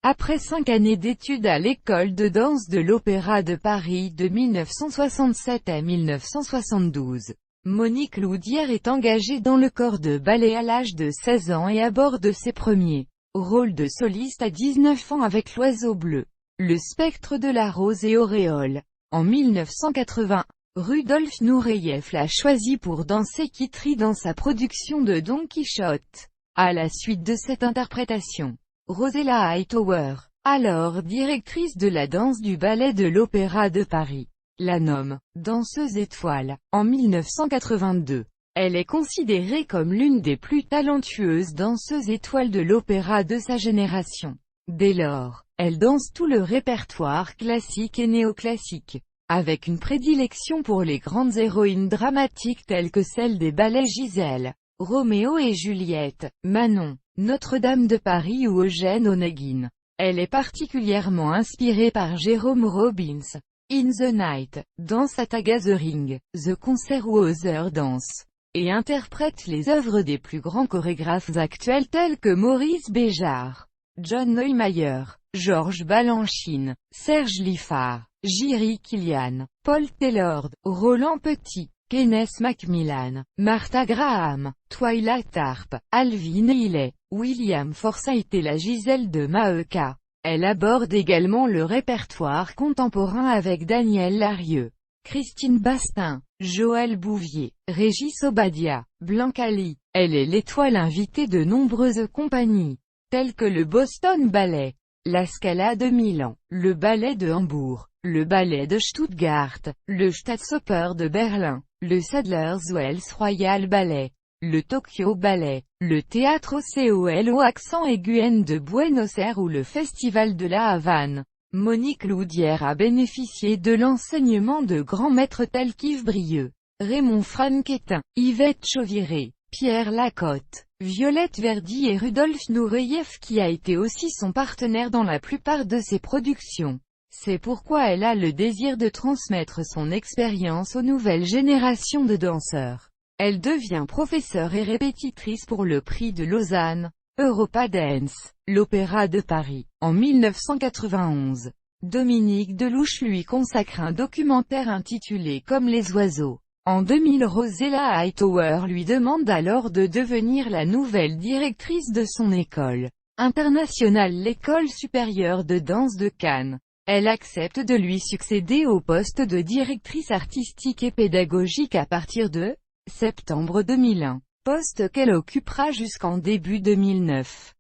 Après 5 années d'études à l'école de danse de l'Opéra de Paris de 1967 à 1972, Monique Loudière est engagée dans le corps de ballet à l'âge de 16 ans et aborde ses premiers rôles de soliste à 19 ans avec L'Oiseau bleu, Le spectre de la rose et Auréole. En 1980, Rudolf Nureyev l'a choisi pour danser Kitri dans sa production de Don Quichotte. À la suite de cette interprétation, Rosella Hightower, alors directrice de la danse du ballet de l'Opéra de Paris, la nomme « danseuse étoile » en 1982. Elle est considérée comme l'une des plus talentueuses danseuses étoiles de l'opéra de sa génération. Dès lors, elle danse tout le répertoire classique et néoclassique, avec une prédilection pour les grandes héroïnes dramatiques telles que celles des ballets Gisèle, Roméo et Juliette, Manon, Notre-Dame de Paris ou Eugène Onegin. Elle est particulièrement inspirée par Jérôme Robbins, In the Night, Dance at a Gathering, The Concert ou Other Dance, et interprète les œuvres des plus grands chorégraphes actuels tels que Maurice Béjart, John Neumeier, Georges Balanchine, Serge Liffard, Jiří Kylián, Paul Taylor, Roland Petit, Kenneth Macmillan, Martha Graham, Twyla Tharp, Alvin Ailey, William Forsythe et la Gisèle de Maeka. Elle aborde également le répertoire contemporain avec Daniel Larieux, Christine Bastin, Joël Bouvier, Régis Obadia, Blanca Lee. Elle est l'étoile invitée de nombreuses compagnies, telles que le Boston Ballet, la Scala de Milan, le Ballet de Hambourg, le Ballet de Stuttgart, le Staatsoper de Berlin, le Sadler's-Wells Royal Ballet, le Tokyo Ballet, le Théâtre OCOL au accent aigu de Buenos Aires ou le Festival de la Havane. Monique Loudière a bénéficié de l'enseignement de grands maîtres tels qu'Yves Brieux, Raymond Franquetin, Yvette Chauviré, Pierre Lacotte, Violette Verdi et Rudolf Nureyev qui a été aussi son partenaire dans la plupart de ses productions. C'est pourquoi elle a le désir de transmettre son expérience aux nouvelles générations de danseurs. Elle devient professeure et répétitrice pour le Prix de Lausanne, Europa Dance, l'Opéra de Paris. En 1991, Dominique Delouche lui consacre un documentaire intitulé Comme les oiseaux. En 2000, Rosella Hightower lui demande alors de devenir la nouvelle directrice de son école internationale, l'École supérieure de danse de Cannes. Elle accepte de lui succéder au poste de directrice artistique et pédagogique à partir de septembre 2001, poste qu'elle occupera jusqu'en début 2009.